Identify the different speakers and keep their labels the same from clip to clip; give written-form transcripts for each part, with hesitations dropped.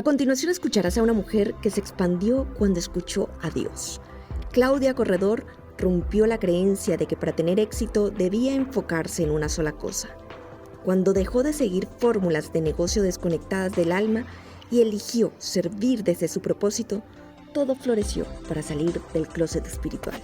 Speaker 1: A continuación escucharás a una mujer que se expandió cuando escuchó a Dios. Claudia Corredor rompió la creencia de que para tener éxito debía enfocarse en una sola cosa. Cuando dejó de seguir fórmulas de negocio desconectadas del alma y eligió servir desde su propósito, todo floreció para salir del closet espiritual.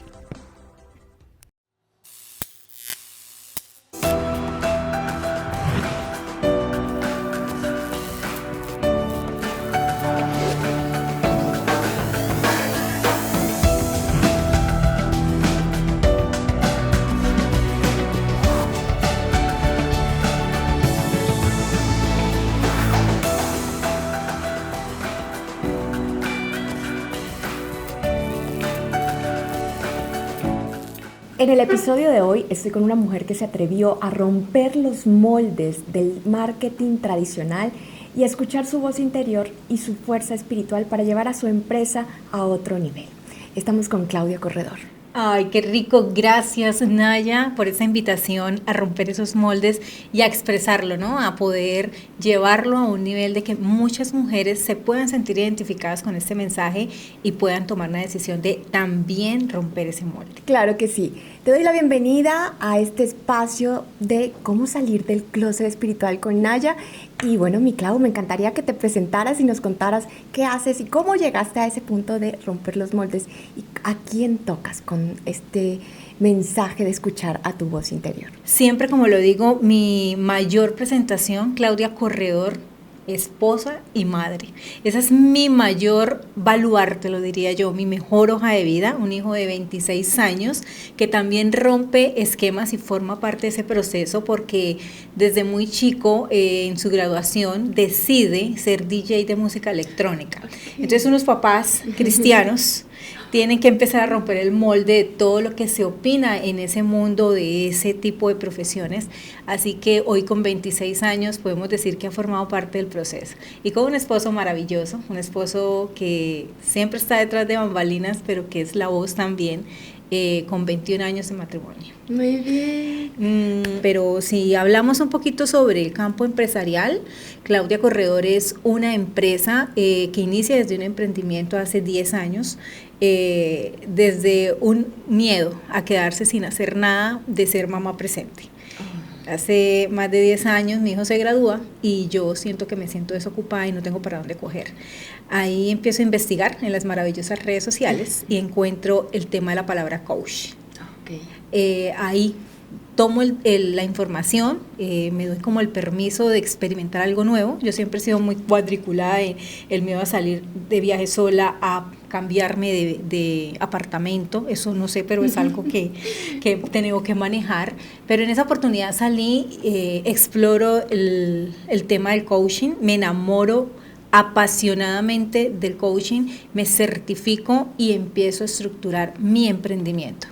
Speaker 1: En el episodio de hoy estoy con una mujer que se atrevió a romper los moldes del marketing tradicional y a escuchar su voz interior y su fuerza espiritual para llevar a su empresa a otro nivel. Estamos con Claudia Corredor.
Speaker 2: Ay, qué rico. Gracias, Naya, por esa invitación a romper esos moldes y a expresarlo, ¿no? A poder llevarlo a un nivel de que muchas mujeres se puedan sentir identificadas con este mensaje y puedan tomar una decisión de también romper ese molde.
Speaker 1: Claro que sí. Te doy la bienvenida a este espacio de cómo salir del closet espiritual con Naya. Y bueno, mi Clau, me encantaría que te presentaras y nos contaras qué haces y cómo llegaste a ese punto de romper los moldes y a quién tocas con este mensaje de escuchar a tu voz interior.
Speaker 2: Siempre, como lo digo, mi mayor presentación, Claudia Corredor, esposa y madre. Esa es mi mayor baluarte, lo diría yo, mi mejor hoja de vida, un hijo de 26 años que también rompe esquemas y forma parte de ese proceso porque desde muy chico en su graduación decide ser DJ de música electrónica. Entonces unos papás cristianos tienen que empezar a romper el molde de todo lo que se opina en ese mundo de ese tipo de profesiones. Así que hoy con 26 años podemos decir que ha formado parte del proceso. Y con un esposo maravilloso, un esposo que siempre está detrás de bambalinas, pero que es la voz también, con 21 años de matrimonio.
Speaker 1: Muy bien.
Speaker 2: Pero si hablamos un poquito sobre el campo empresarial, Claudia Corredor es una empresa que inicia desde un emprendimiento hace 10 años, desde un miedo a quedarse sin hacer nada de ser mamá presente. Hace más de 10 años mi hijo se gradúa y yo siento que me siento desocupada y no tengo para dónde coger. Ahí empiezo a investigar en las maravillosas redes sociales y encuentro el tema de la palabra coach. Okay. Ahí tomo la información, me doy como el permiso de experimentar algo nuevo. Yo siempre he sido muy cuadriculada en el miedo a salir de viaje sola, a cambiarme de apartamento, eso no sé, pero es algo que he tenido que manejar. Pero en esa oportunidad salí, exploro el tema del coaching, me enamoro apasionadamente del coaching, me certifico y empiezo a estructurar mi emprendimiento.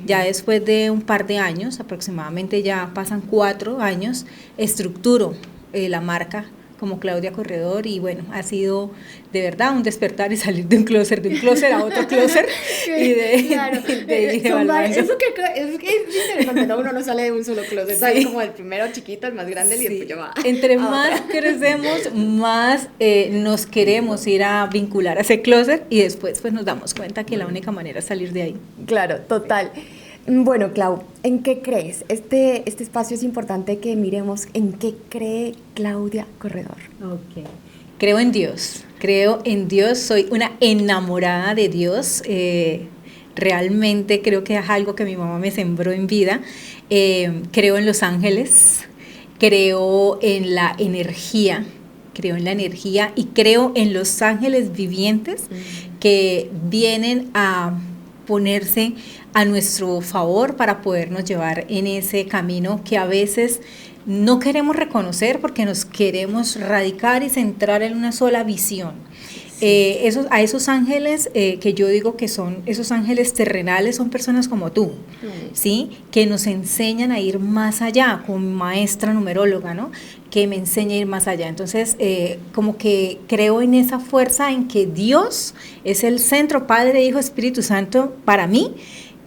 Speaker 2: Ya después de un par de años, aproximadamente ya pasan 4 años, estructuro la marca como Claudia Corredor y bueno, ha sido de verdad un despertar y salir de un closet a otro closet y de
Speaker 1: eso que es interesante, ¿no? Uno no sale de un solo closet, sale como del primero chiquito, el más grande y después ya va.
Speaker 2: Entre más crecemos, más nos queremos ir a vincular a ese closet y después pues nos damos cuenta que la única manera es salir de ahí.
Speaker 1: Claro, total. Bueno, Clau, ¿en qué crees? Este espacio es importante que miremos en qué cree Claudia Corredor.
Speaker 2: Okay. Creo en Dios, soy una enamorada de Dios, realmente creo que es algo que mi mamá me sembró en vida, creo en los ángeles, creo en la energía y creo en los ángeles vivientes que vienen a ponerse a nuestro favor para podernos llevar en ese camino que a veces no queremos reconocer porque nos queremos radicar y centrar en una sola visión. A esos ángeles que yo digo que son esos ángeles terrenales, son personas como tú, ¿sí? Que nos enseñan a ir más allá, como maestra numeróloga, ¿no? Que me enseña a ir más allá. Entonces, como que creo en esa fuerza en que Dios es el centro, Padre, Hijo, Espíritu Santo para mí,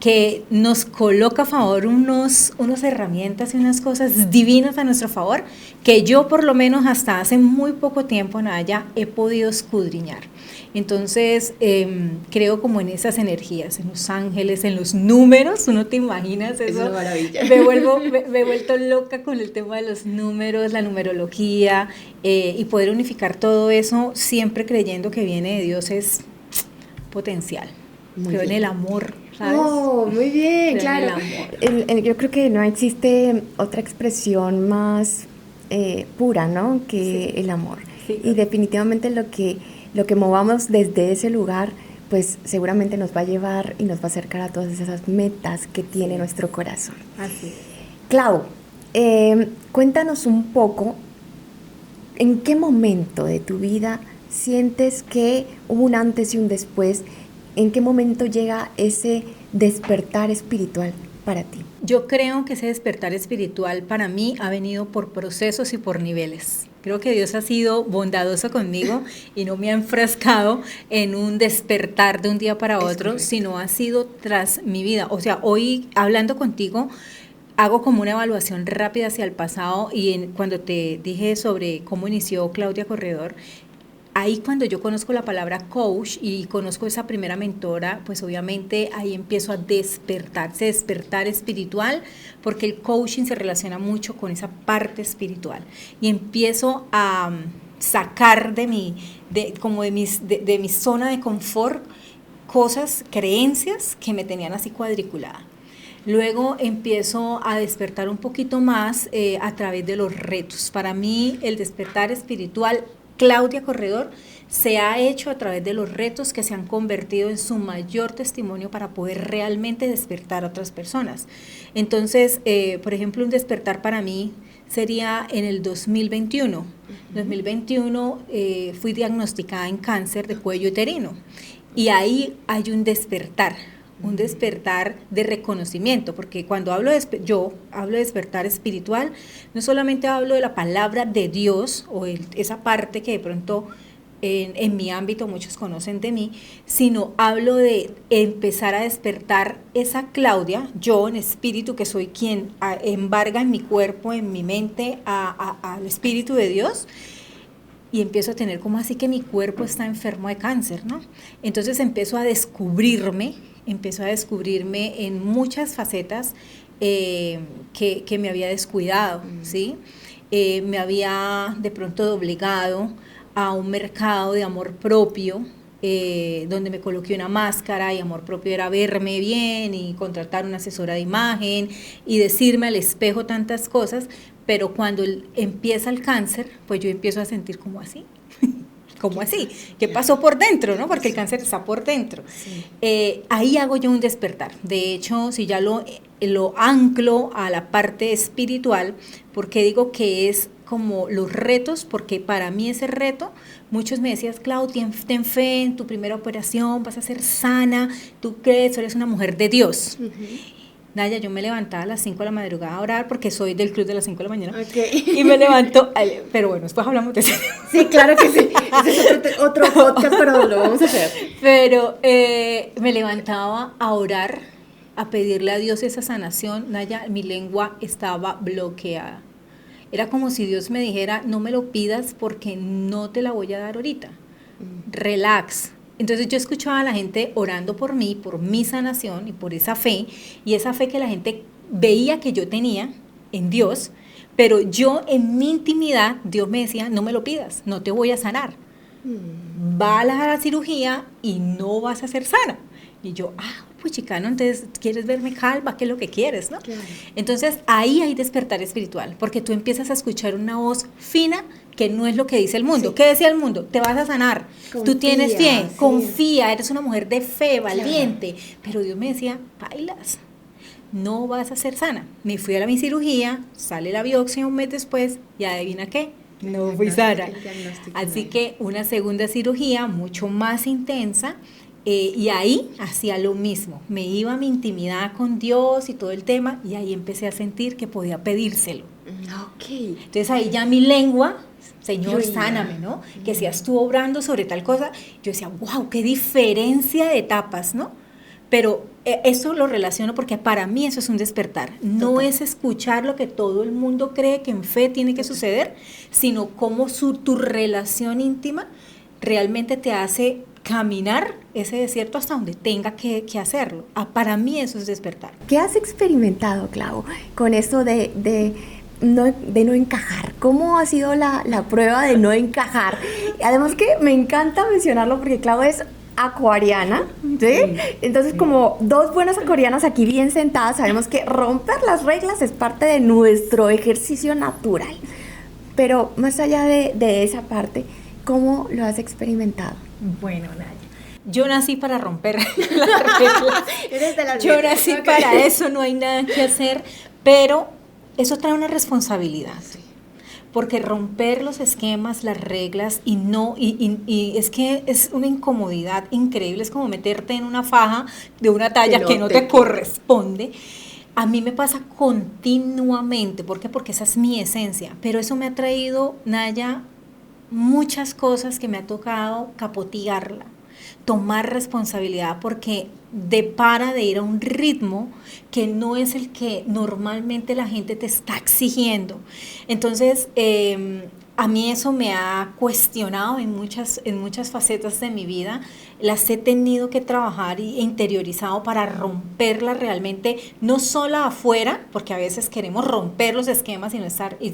Speaker 2: que nos coloca a favor unas herramientas y unas cosas divinas a nuestro favor, que yo por lo menos hasta hace muy poco tiempo, Naya, he podido escudriñar. Entonces, creo como en esas energías, en los ángeles, en los números, ¿uno te imaginas eso?
Speaker 1: Es una maravilla.
Speaker 2: Me he vuelto loca con el tema de los números, la numerología, y poder unificar todo eso, siempre creyendo que viene de Dios es potencial. Creo en el amor, ¿sabes?
Speaker 1: Oh, muy bien,
Speaker 2: Creo
Speaker 1: claro.
Speaker 2: en el amor.
Speaker 3: Yo creo que no existe otra expresión más pura, ¿no? Que el amor.
Speaker 2: Sí.
Speaker 3: Y definitivamente lo que movamos desde ese lugar, pues seguramente nos va a llevar y nos va a acercar a todas esas metas que tiene nuestro corazón.
Speaker 2: Así.
Speaker 3: Clau, cuéntanos un poco, ¿en qué momento de tu vida sientes que hubo un antes y un después? ¿En qué momento llega ese despertar espiritual para ti?
Speaker 2: Yo creo que ese despertar espiritual para mí ha venido por procesos y por niveles. Creo que Dios ha sido bondadoso conmigo y no me ha enfrascado en un despertar de un día para otro, sino ha sido tras mi vida. O sea, hoy hablando contigo, hago como una evaluación rápida hacia el pasado y cuando te dije sobre cómo inició Claudia Corredor, ahí cuando yo conozco la palabra coach y conozco esa primera mentora, pues obviamente ahí empiezo a despertar espiritual, porque el coaching se relaciona mucho con esa parte espiritual. Y empiezo a sacar de mi zona de confort cosas, creencias que me tenían así cuadriculada. Luego empiezo a despertar un poquito más a través de los retos. Para mí el despertar espiritual Claudia Corredor se ha hecho a través de los retos que se han convertido en su mayor testimonio para poder realmente despertar a otras personas. Entonces, por ejemplo, un despertar para mí sería en el 2021. En 2021 fui diagnosticada en cáncer de cuello uterino y ahí hay un despertar de reconocimiento, porque cuando yo hablo de despertar espiritual, no solamente hablo de la palabra de Dios o esa parte que de pronto en mi ámbito muchos conocen de mí, sino hablo de empezar a despertar esa Claudia, yo en espíritu, que soy quien embarga en mi cuerpo, en mi mente al espíritu de Dios. Y empiezo a tener como así que mi cuerpo está enfermo de cáncer, ¿no? Entonces empiezo a descubrirme en muchas facetas que me había descuidado, ¿sí? Me había de pronto doblegado a un mercado de amor propio, donde me coloqué una máscara y amor propio era verme bien y contratar una asesora de imagen y decirme al espejo tantas cosas, pero cuando empieza el cáncer, pues yo empiezo a sentir como así. ¿Cómo así? ¿Qué pasó por dentro, no? Porque el cáncer está por dentro. Sí. Ahí hago yo un despertar. De hecho, si ya lo anclo a la parte espiritual, porque digo que es como los retos, porque para mí ese reto, muchos me decían, Clau, ten fe en tu primera operación, vas a ser sana, tú crees, eres una mujer de Dios. Uh-huh. Naya, yo me levantaba a las 5 de la madrugada a orar porque soy del club de las 5 de la mañana. Okay. Y me levanto, pero bueno, después hablamos de eso.
Speaker 1: Sí, claro que sí. Ese es otro podcast, pero lo vamos a hacer.
Speaker 2: Pero me levantaba a orar, a pedirle a Dios esa sanación. Naya, mi lengua estaba bloqueada. Era como si Dios me dijera, no me lo pidas porque no te la voy a dar ahorita. Relax. Entonces yo escuchaba a la gente orando por mí, por mi sanación y por esa fe, y esa fe que la gente veía que yo tenía en Dios, pero yo en mi intimidad, Dios me decía, no me lo pidas, no te voy a sanar. Vas a la cirugía y no vas a ser sana. Y yo, pues chicano, entonces quieres verme calva, ¿qué es lo que quieres, no? Claro. Entonces ahí hay despertar espiritual, porque tú empiezas a escuchar una voz fina que no es lo que dice el mundo. Sí. ¿Qué decía el mundo? Te vas a sanar, confía, tú tienes fe, sí. Confía, eres una mujer de fe, valiente. Claro. Pero Dios me decía, bailas, no vas a ser sana. Me fui a mi cirugía, sale la biopsia un mes después y adivina qué, no fui sana. Así que una segunda cirugía mucho más intensa. Y ahí hacía lo mismo, me iba a mi intimidad con Dios y todo el tema, y ahí empecé a sentir que podía pedírselo.
Speaker 1: Okay.
Speaker 2: Entonces ahí ya mi lengua, Señor, sáname, ¿no? Que si estuvo obrando sobre tal cosa, yo decía, wow, qué diferencia de etapas, ¿no? Pero eso lo relaciono porque para mí eso es un despertar. No es escuchar lo que todo el mundo cree que en fe tiene que suceder, sino cómo tu relación íntima realmente te hace caminar ese desierto hasta donde tenga que hacerlo. Para mí eso es despertar.
Speaker 3: ¿Qué has experimentado, Clau, con esto de no encajar? ¿Cómo ha sido la prueba de no encajar? Además que me encanta mencionarlo porque Clau es acuariana, ¿sí? Entonces, como dos buenas acuarianas aquí bien sentadas, sabemos que romper las reglas es parte de nuestro ejercicio natural. Pero más allá de esa parte, ¿cómo lo has experimentado?
Speaker 2: Bueno, Naya, yo nací para romper las reglas. Yo nací para eso, no hay nada que hacer, pero eso trae una responsabilidad. Sí. Porque romper los esquemas, las reglas y es que es una incomodidad increíble, es como meterte en una faja de una talla que no te corresponde. A mí me pasa continuamente, ¿por qué? Porque esa es mi esencia, pero eso me ha traído, Naya, muchas cosas que me ha tocado capotearla, tomar responsabilidad porque para de ir a un ritmo que no es el que normalmente la gente te está exigiendo. Entonces, a mí eso me ha cuestionado en muchas facetas de mi vida. Las he tenido que trabajar e interiorizado para romperla realmente, no solo afuera, porque a veces queremos romper los esquemas y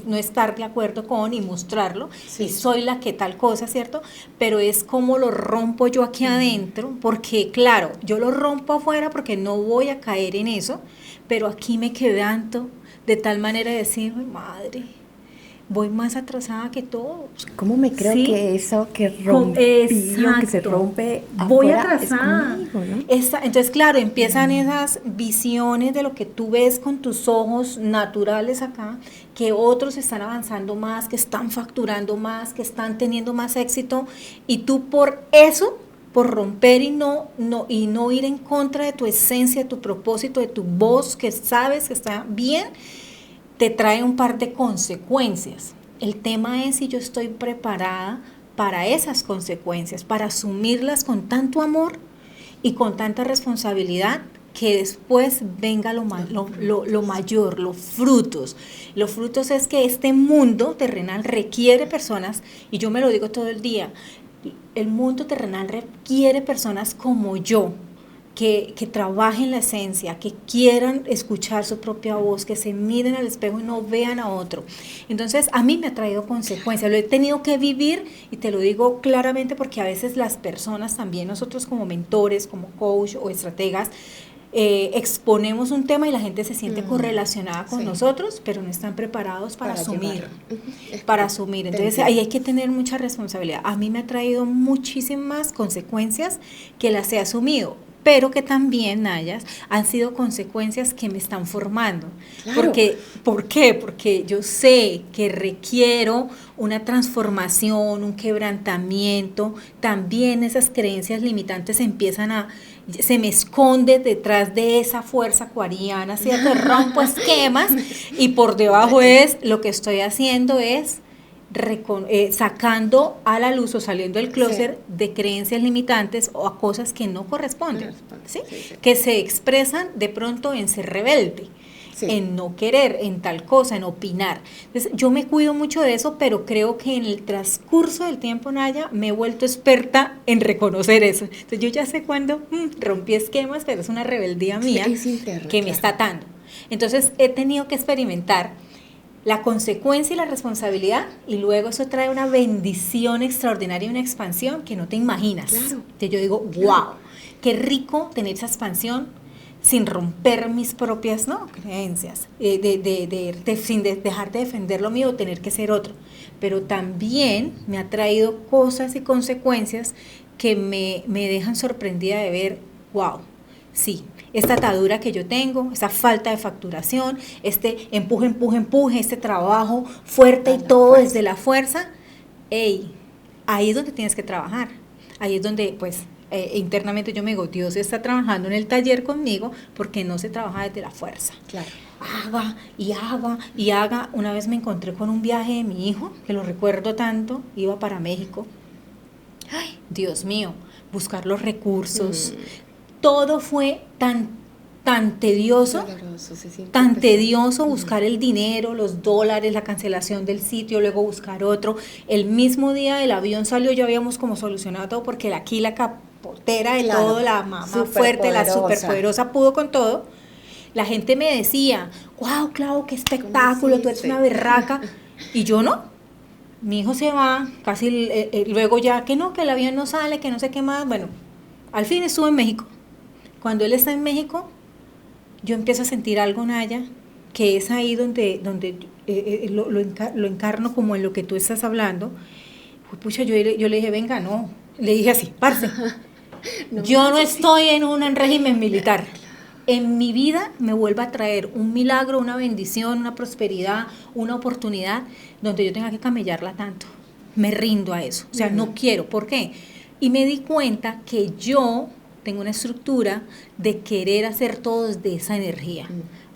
Speaker 2: no estar de acuerdo con y mostrarlo, sí. Y soy la que tal cosa, ¿cierto? Pero es como lo rompo yo aquí adentro, porque claro, yo lo rompo afuera porque no voy a caer en eso, pero aquí me quebranto de tal manera de decir, madre, voy más atrasada que todos.
Speaker 3: ¿Cómo me creo ¿sí? que eso que rompe, que se rompe
Speaker 2: voy atrasada?
Speaker 3: Es conmigo, ¿no?
Speaker 2: Entonces, claro, empiezan esas visiones de lo que tú ves con tus ojos naturales acá, que otros están avanzando más, que están facturando más, que están teniendo más éxito, y tú por eso, por romper y no ir en contra de tu esencia, de tu propósito, de tu voz, que sabes que está bien, te trae un par de consecuencias. El tema es si yo estoy preparada para esas consecuencias, para asumirlas con tanto amor y con tanta responsabilidad, que después venga lo mayor, los frutos. Los frutos es que este mundo terrenal requiere personas, y yo me lo digo todo el día, el mundo terrenal requiere personas como yo, que trabajen la esencia, que quieran escuchar su propia voz, que se miren al espejo y no vean a otro. Entonces, a mí me ha traído consecuencias, lo he tenido que vivir, y te lo digo claramente porque a veces las personas también, nosotros como mentores, como coach o estrategas, exponemos un tema y la gente se siente correlacionada con nosotros, pero no están preparados para asumir. Para asumir. Entonces, ahí hay que tener mucha responsabilidad. A mí me ha traído muchísimas consecuencias que las he asumido, pero que también, Nayas, han sido consecuencias que me están formando.
Speaker 3: Claro.
Speaker 2: ¿Por qué? Porque yo sé que requiero una transformación, un quebrantamiento, también esas creencias limitantes se me esconde detrás de esa fuerza acuariana, ¿cierto? Rompo esquemas y por debajo lo que estoy haciendo es sacando a la luz o saliendo del closet de creencias limitantes o a cosas que no corresponden, ¿sí? Sí. Que se expresan de pronto en ser rebelde, en no querer, en tal cosa, en opinar. Entonces, yo me cuido mucho de eso, pero creo que en el transcurso del tiempo, Naya, me he vuelto experta en reconocer eso. Entonces, yo ya sé cuándo rompí esquemas, pero es una rebeldía mía que me está atando. Entonces, he tenido que experimentar la consecuencia y la responsabilidad, y luego eso trae una bendición extraordinaria y una expansión que no te imaginas. Claro. Entonces yo digo, wow, qué rico tener esa expansión sin romper mis propias creencias, sin dejar de defender lo mío, tener que ser otro. Pero también me ha traído cosas y consecuencias que me dejan sorprendida de ver, wow, sí, esta atadura que yo tengo, esa falta de facturación, este empuje, este trabajo fuerte y todo desde la fuerza, ahí es donde tienes que trabajar. Ahí es donde, pues, internamente yo me digo, Dios está trabajando en el taller conmigo porque no se trabaja desde la fuerza.
Speaker 3: Claro.
Speaker 2: Haga. Una vez me encontré con un viaje de mi hijo, que lo recuerdo tanto, iba para México. Ay, Dios mío, buscar los recursos, todo fue tan tedioso, tan tedioso buscar el dinero, los dólares, la cancelación del sitio, luego buscar otro. El mismo día del avión salió, ya habíamos como solucionado todo, porque aquí la capotera de todo, la mamá fuerte, la superpoderosa pudo con todo. La gente me decía, wow, Clau, qué espectáculo, tú eres una berraca. Y yo no. Mi hijo se va, casi luego ya que no, que el avión no sale, que no sé qué más. Bueno, al fin estuve en México. Cuando él está en México, yo empiezo a sentir algo, Naya, que es ahí donde lo encarno como en lo que tú estás hablando. Pucha, yo le dije, venga, no. Le dije así, parce, yo no estoy en un régimen militar. En mi vida me vuelva a traer un milagro, una bendición, una prosperidad, una oportunidad donde yo tenga que camellarla tanto. Me rindo a eso. O sea, no quiero. ¿Por qué? Y me di cuenta que yo tengo una estructura de querer hacer todo desde esa energía.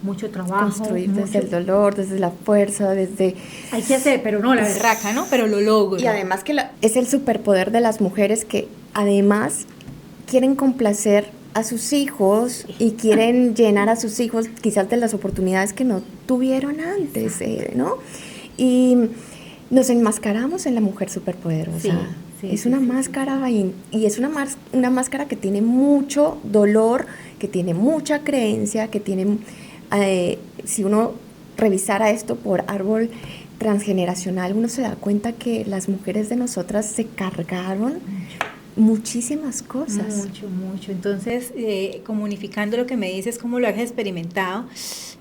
Speaker 2: Mucho trabajo.
Speaker 3: Construir desde el dolor, desde la fuerza, desde...
Speaker 2: Hay que hacer, pero no la berraca, ¿no? Pero lo logro.
Speaker 3: Y además que es el superpoder de las mujeres que además quieren complacer a sus hijos y quieren llenar a sus hijos quizás de las oportunidades que no tuvieron antes, ¿no? Y nos enmascaramos en la mujer superpoderosa. Sí, es una máscara y es una máscara que tiene mucho dolor, que tiene mucha creencia, que tiene, si uno revisara esto por árbol transgeneracional, uno se da cuenta que las mujeres de nosotras se cargaron muchísimas cosas.
Speaker 2: Mucho. Entonces, como unificando lo que me dices, cómo lo has experimentado,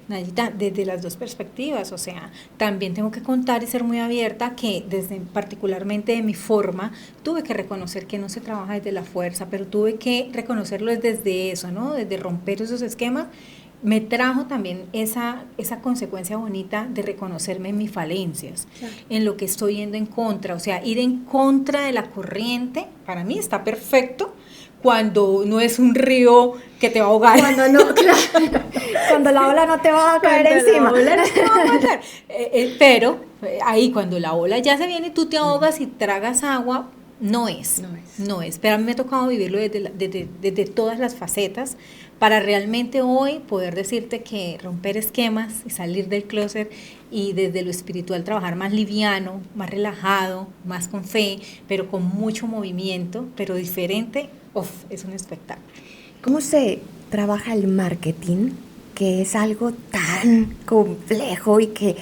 Speaker 2: Nayita, desde las dos perspectivas, o sea, también tengo que contar y ser muy abierta que desde particularmente de mi forma, tuve que reconocer que no se trabaja desde la fuerza, pero tuve que reconocerlo desde eso, ¿no? Desde romper esos esquemas. Me trajo también esa consecuencia bonita de reconocerme en mis falencias, en lo que estoy yendo en contra, o sea, ir en contra de la corriente, para mí está perfecto, cuando no es un río que te va a ahogar.
Speaker 3: Cuando no, claro, cuando la ola no te va a caer encima.
Speaker 2: La ola no te va a matar. Pero ahí cuando la ola ya se viene y tú te ahogas y tragas agua, no es. Pero a mí me ha tocado vivirlo desde todas las facetas, para realmente hoy poder decirte que romper esquemas y salir del closet y desde lo espiritual trabajar más liviano, más relajado, más con fe, pero con mucho movimiento, pero diferente, es un espectáculo.
Speaker 3: ¿Cómo se trabaja el marketing, que es algo tan complejo y que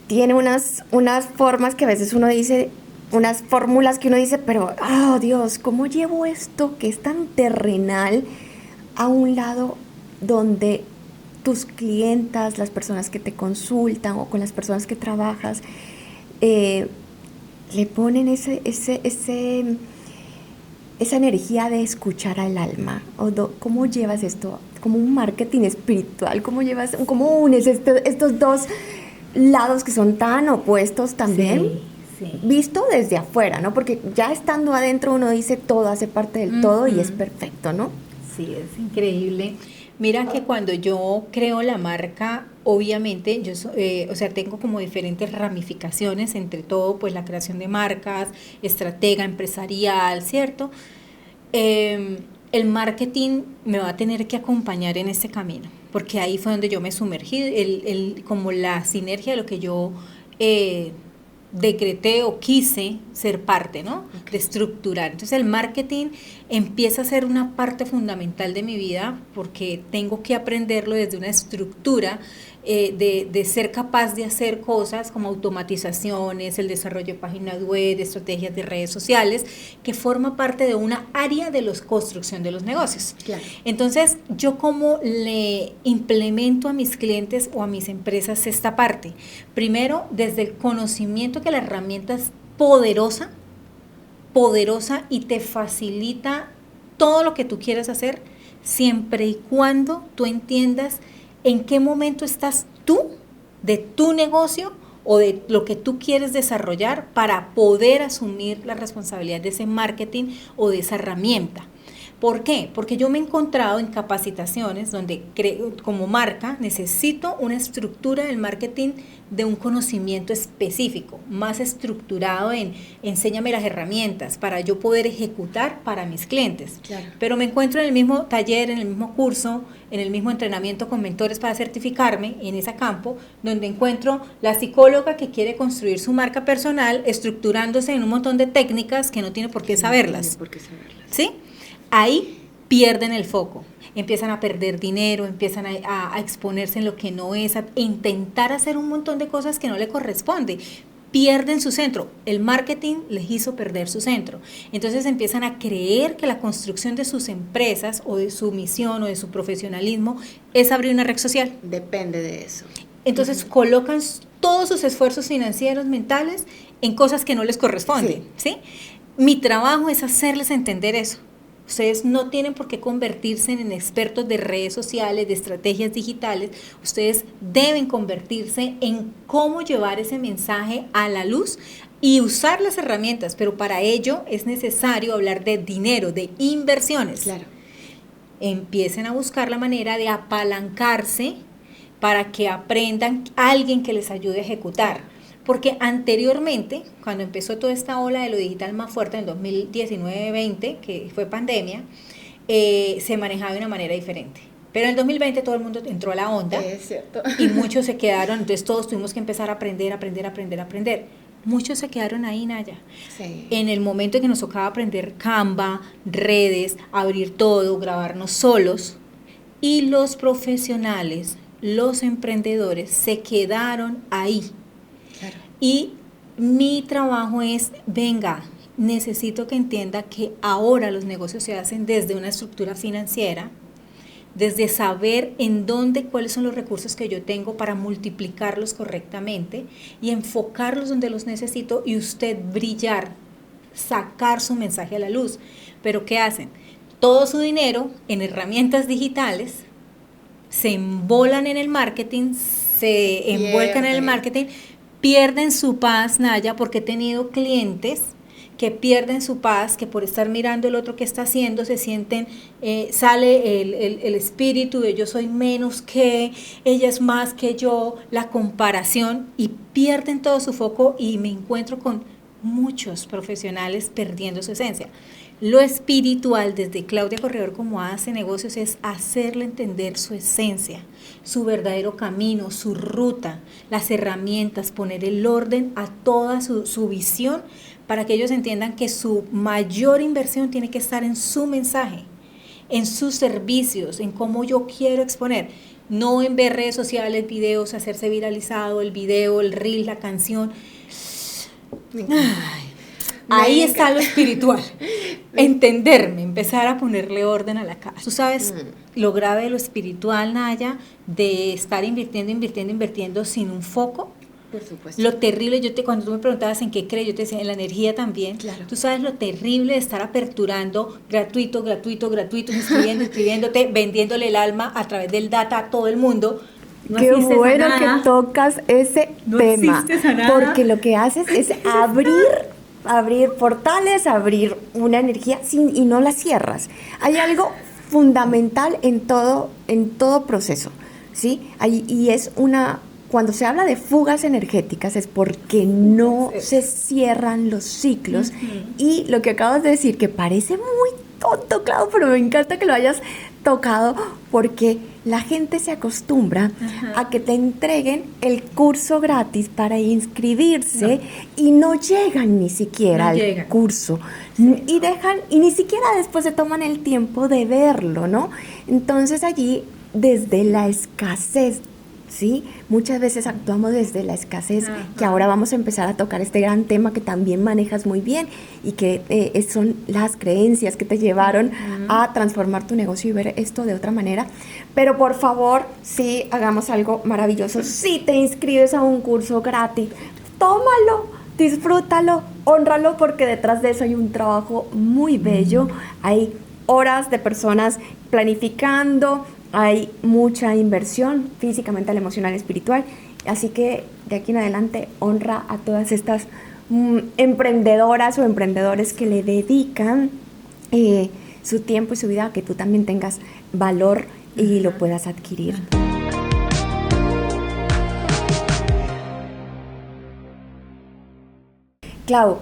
Speaker 3: tiene unas formas que a veces uno dice, unas fórmulas que uno dice, pero, oh Dios, ¿cómo llevo esto que es tan terrenal a un lado donde tus clientas, las personas que te consultan o con las personas que trabajas, le ponen esa energía de escuchar al alma? ¿Cómo llevas esto? Como un marketing espiritual, ¿cómo unes estos dos lados que son tan opuestos también? Sí. Visto desde afuera, ¿no? Porque ya estando adentro uno dice todo hace parte del todo y es perfecto, ¿no?
Speaker 2: Sí, es increíble. Mira que cuando yo creo la marca, obviamente, tengo como diferentes ramificaciones, entre todo, pues la creación de marcas, estratega empresarial, ¿cierto? El marketing me va a tener que acompañar en este camino, porque ahí fue donde yo me sumergí, como la sinergia de lo que yo decreté o quise ser parte, ¿no? Okay. De estructurar. Entonces el marketing empieza a ser una parte fundamental de mi vida porque tengo que aprenderlo desde una estructura de ser capaz de hacer cosas como automatizaciones, el desarrollo de páginas web, de estrategias de redes sociales, que forma parte de una área de construcción de los negocios. Claro. Entonces, ¿yo cómo le implemento a mis clientes o a mis empresas esta parte? Primero, desde el conocimiento que la herramienta es poderosa y te facilita todo lo que tú quieras hacer, siempre y cuando tú entiendas en qué momento estás tú de tu negocio o de lo que tú quieres desarrollar para poder asumir la responsabilidad de ese marketing o de esa herramienta. ¿Por qué? Porque yo me he encontrado en capacitaciones donde como marca necesito una estructura del marketing de un conocimiento específico, más estructurado en enséñame las herramientas para yo poder ejecutar para mis clientes.
Speaker 3: Claro.
Speaker 2: Pero me encuentro en el mismo taller, en el mismo curso, en el mismo entrenamiento con mentores para certificarme en ese campo, donde encuentro la psicóloga que quiere construir su marca personal, estructurándose en un montón de técnicas que no tiene por qué saberlas. ¿Sí? Ahí pierden el foco, empiezan a perder dinero, empiezan a exponerse en lo que no es, a intentar hacer un montón de cosas que no le corresponde. Pierden su centro. El marketing les hizo perder su centro. Entonces empiezan a creer que la construcción de sus empresas o de su misión o de su profesionalismo es abrir una red social.
Speaker 3: Depende de eso.
Speaker 2: Entonces colocan todos sus esfuerzos financieros, mentales, en cosas que no les corresponden. ¿Sí? Mi trabajo es hacerles entender eso. Ustedes no tienen por qué convertirse en expertos de redes sociales, de estrategias digitales. Ustedes deben convertirse en cómo llevar ese mensaje a la luz y usar las herramientas, pero para ello es necesario hablar de dinero, de inversiones.
Speaker 3: Claro.
Speaker 2: Empiecen a buscar la manera de apalancarse para que aprendan alguien que les ayude a ejecutar. Porque anteriormente, cuando empezó toda esta ola de lo digital más fuerte en 2019-20, que fue pandemia, se manejaba de una manera diferente. Pero en el 2020 todo el mundo entró a la onda.
Speaker 3: Es cierto.
Speaker 2: Y muchos se quedaron, entonces todos tuvimos que empezar a aprender. Muchos se quedaron ahí, Naya.
Speaker 3: Sí.
Speaker 2: En el momento en que nos tocaba aprender Canva, redes, abrir todo, grabarnos solos. Y los profesionales, los emprendedores, se quedaron ahí.
Speaker 3: Claro.
Speaker 2: Y mi trabajo es, venga, necesito que entienda que ahora los negocios se hacen desde una estructura financiera, desde saber en dónde, cuáles son los recursos que yo tengo para multiplicarlos correctamente y enfocarlos donde los necesito y usted brillar, sacar su mensaje a la luz. Pero ¿qué hacen? Todo su dinero en herramientas digitales, se embolan en el marketing, se envuelcan en el marketing, pierden su paz, Naya, porque he tenido clientes que pierden su paz, que por estar mirando el otro que está haciendo se sienten, sale el espíritu de yo soy menos que, ella es más que yo, la comparación, y pierden todo su foco y me encuentro con muchos profesionales perdiendo su esencia. Lo espiritual desde Claudia Corredor como hace negocios es hacerle entender su esencia, su verdadero camino, su ruta, las herramientas, poner el orden a toda su visión para que ellos entiendan que su mayor inversión tiene que estar en su mensaje, en sus servicios, en cómo yo quiero exponer, no en ver redes sociales, videos, hacerse viralizado, el video, el reel, la canción. Ahí está lo espiritual, entenderme, empezar a ponerle orden a la casa. Tú sabes lo grave de lo espiritual, Naya, de estar invirtiendo sin un foco.
Speaker 3: Por supuesto.
Speaker 2: Lo terrible, cuando tú me preguntabas en qué crees, yo te decía en la energía también.
Speaker 3: Claro.
Speaker 2: Tú sabes lo terrible de estar aperturando gratuito, inscribiéndote, vendiéndole el alma a través del data a todo el mundo. No
Speaker 3: Qué bueno que tocas ese tema, porque lo que haces es abrir portales, abrir una energía y no la cierras. Hay algo fundamental en todo proceso, ¿sí? Y es cuando se habla de fugas energéticas es porque no se cierran los ciclos. Y lo que acabas de decir, que parece muy tonto, Clau, pero me encanta que lo hayas tocado, porque la gente se acostumbra a que te entreguen el curso gratis para inscribirse y no llegan ni siquiera al curso y ni siquiera después se toman el tiempo de verlo, ¿no? Entonces allí, desde la escasez, ¿sí? Muchas veces actuamos desde la escasez, que ahora vamos a empezar a tocar este gran tema que también manejas muy bien y que son las creencias que te llevaron a transformar tu negocio y ver esto de otra manera. Pero por favor, sí, hagamos algo maravilloso. Si te inscribes a un curso gratis, tómalo, disfrútalo, hónralo, porque detrás de eso hay un trabajo muy bello. Hay horas de personas planificando, hay mucha inversión física, mental, emocional, espiritual. Así que de aquí en adelante honra a todas estas emprendedoras o emprendedores que le dedican su tiempo y su vida a que tú también tengas valor y lo puedas adquirir. Clau,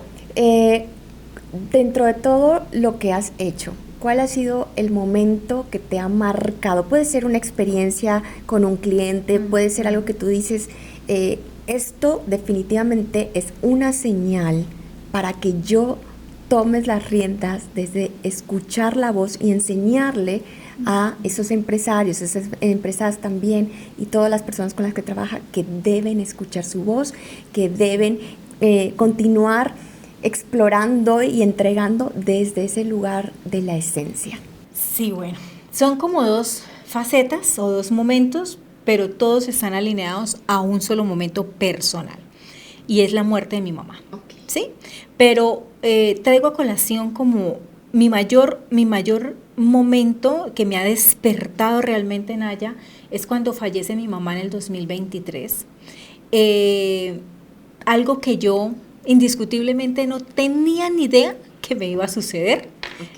Speaker 3: dentro de todo lo que has hecho, ¿cuál ha sido el momento que te ha marcado? Puede ser una experiencia con un cliente, puede ser algo que tú dices, esto definitivamente es una señal para que yo tomes las riendas desde escuchar la voz y enseñarle a esos empresarios, esas empresas también y todas las personas con las que trabaja que deben escuchar su voz, que deben continuar explorando y entregando desde ese lugar de la esencia.
Speaker 2: Sí, bueno, son como dos facetas o dos momentos, pero todos están alineados a un solo momento personal, y es la muerte de mi mamá.
Speaker 1: Okay.
Speaker 2: ¿Sí? Pero traigo a colación como mi mayor momento que me ha despertado realmente, Naya, es cuando fallece mi mamá en el 2023. Algo que yo indiscutiblemente no tenía ni idea que me iba a suceder,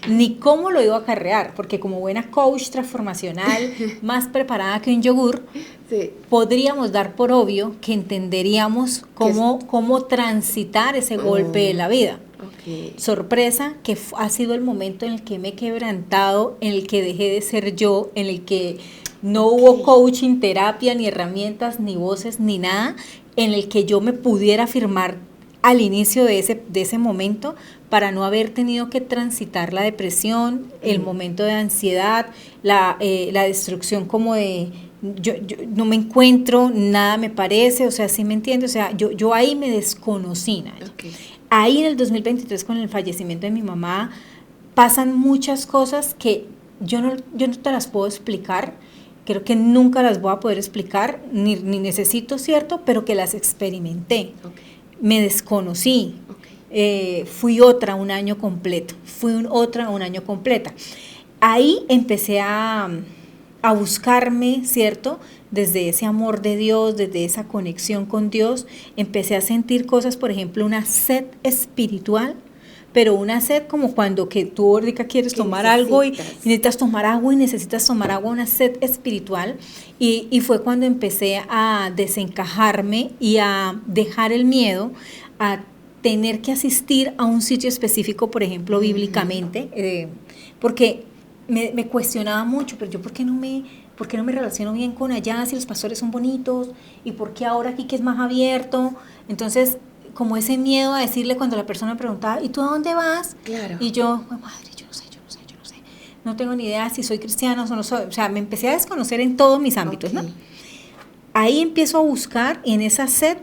Speaker 2: ni cómo lo iba a acarrear, porque como buena coach transformacional, más preparada que un yogur,
Speaker 1: Sí.
Speaker 2: podríamos dar por obvio que entenderíamos cómo transitar ese golpe de la vida.
Speaker 1: Okay.
Speaker 2: Sorpresa, que ha sido el momento en el que me he quebrantado, en el que dejé de ser yo, en el que no hubo coaching, terapia, ni herramientas, ni voces, ni nada, en el que yo me pudiera afirmar al inicio de ese momento, para no haber tenido que transitar la depresión, el momento de ansiedad, la destrucción como de yo no me encuentro, nada me parece, o sea, ¿sí me entiendes? O sea, yo ahí me desconocí, Naya.
Speaker 1: Okay.
Speaker 2: Ahí en el 2023, con el fallecimiento de mi mamá, pasan muchas cosas que yo no te las puedo explicar, creo que nunca las voy a poder explicar, ni necesito, ¿cierto? Pero que las experimenté.
Speaker 1: Okay.
Speaker 2: Me desconocí,
Speaker 1: Okay.
Speaker 2: fui otra un año completo, Ahí empecé a buscarme, ¿cierto? Desde ese amor de Dios, desde esa conexión con Dios, empecé a sentir cosas, por ejemplo, una sed espiritual, pero una sed como cuando que tú ahorita quieres tomar algo y necesitas tomar agua una sed espiritual, y fue cuando empecé a desencajarme y a dejar el miedo a tener que asistir a un sitio específico, por ejemplo, bíblicamente, porque me cuestionaba mucho, pero yo ¿por qué no me relaciono bien con allá si los pastores son bonitos? ¿Y por qué ahora aquí que es más abierto? Entonces, como ese miedo a decirle cuando la persona me preguntaba, ¿y tú a dónde vas?
Speaker 1: Claro.
Speaker 2: Y yo, madre, yo no sé. No tengo ni idea si soy cristiana o no soy. O sea, me empecé a desconocer en todos mis ámbitos, ¿no? Ahí empiezo a buscar, y en esa sed,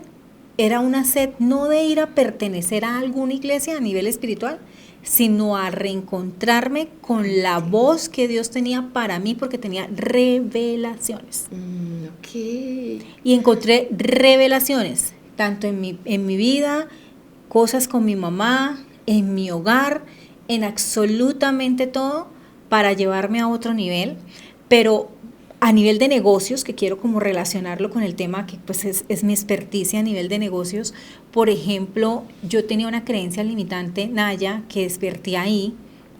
Speaker 2: era una sed no de ir a pertenecer a alguna iglesia a nivel espiritual, sino a reencontrarme con la voz que Dios tenía para mí, porque tenía revelaciones. Y encontré revelaciones, tanto en mi vida, cosas con mi mamá, en mi hogar, en absolutamente todo, para llevarme a otro nivel, pero a nivel de negocios, que quiero como relacionarlo con el tema que pues es mi experticia a nivel de negocios. Por ejemplo, yo tenía una creencia limitante, Naya, que desperté ahí,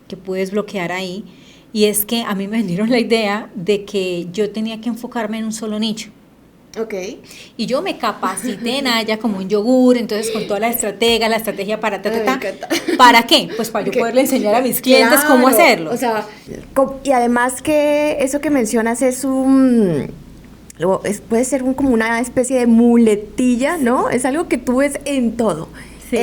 Speaker 2: que pude desbloquear ahí, y es que a mí me vendieron la idea de que yo tenía que enfocarme en un solo nicho.
Speaker 1: Okay.
Speaker 2: Y yo me capacité, Naya, como un yogur, entonces con toda la estrategia para ¿Para qué? Pues para yo poderle enseñar a mis clientes cómo hacerlo.
Speaker 3: O sea, y además que eso que mencionas es puede ser como una especie de muletilla, ¿no? Es algo que tú ves en todo. Sí.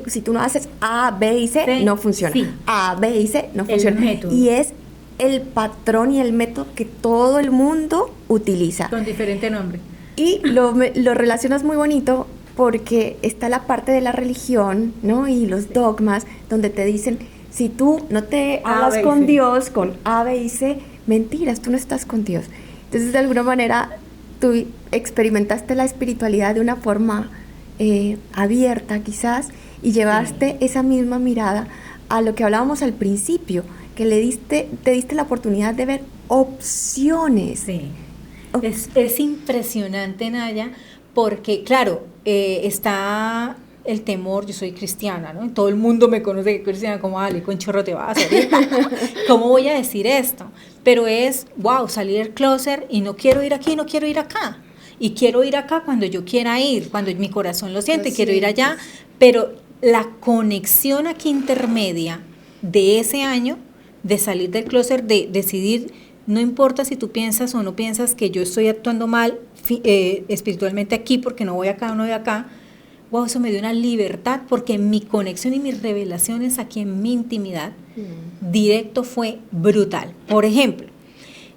Speaker 3: Si tú no haces A, B y C, sí, no funciona. Sí. A, B y C, no funciona.
Speaker 2: Método.
Speaker 3: Y es el patrón y el método que todo el mundo utiliza.
Speaker 2: Con diferente nombre.
Speaker 3: Y lo relacionas muy bonito porque está la parte de la religión, ¿no? Y los dogmas donde te dicen, si tú no te hablas con Dios, con A, B y C, mentiras, tú no estás con Dios. Entonces, de alguna manera, tú experimentaste la espiritualidad de una forma abierta, quizás, y llevaste esa misma mirada a lo que hablábamos al principio, que te diste la oportunidad de ver opciones.
Speaker 2: Sí. Es impresionante, Naya, porque, claro, está el temor. Yo soy cristiana, ¿no? Todo el mundo me conoce que cristiana, como dale, con chorro te vas ahorita. ¿Cómo voy a decir esto? Pero es, wow, salir del closet y no quiero ir aquí, no quiero ir acá. Y quiero ir acá cuando yo quiera ir, cuando mi corazón lo siente, quiero ir allá, pero la conexión aquí intermedia de ese año, de salir del clóset, de decidir, no importa si tú piensas o no piensas que yo estoy actuando mal espiritualmente aquí porque no voy acá o no voy acá, wow, eso me dio una libertad porque mi conexión y mis revelaciones aquí en mi intimidad directo fue brutal. Por ejemplo,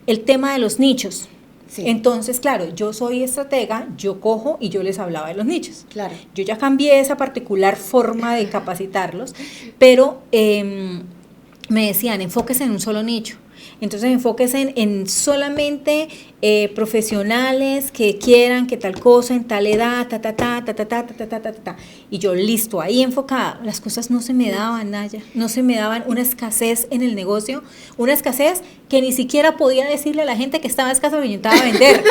Speaker 2: el tema de los nichos.
Speaker 3: Sí.
Speaker 2: Entonces, claro, yo soy estratega, yo cojo y yo les hablaba de los nichos.
Speaker 3: Claro.
Speaker 2: Yo ya cambié esa particular forma de capacitarlos, pero me decían, enfóquese en un solo nicho. Entonces enfóquense en solamente profesionales que quieran que tal cosa en tal edad, y yo listo, ahí enfocada. Las cosas no se me daban, Naya, no se me daban, una escasez en el negocio, una escasez que ni siquiera podía decirle a la gente que estaba escasa porque yo estaba a vender.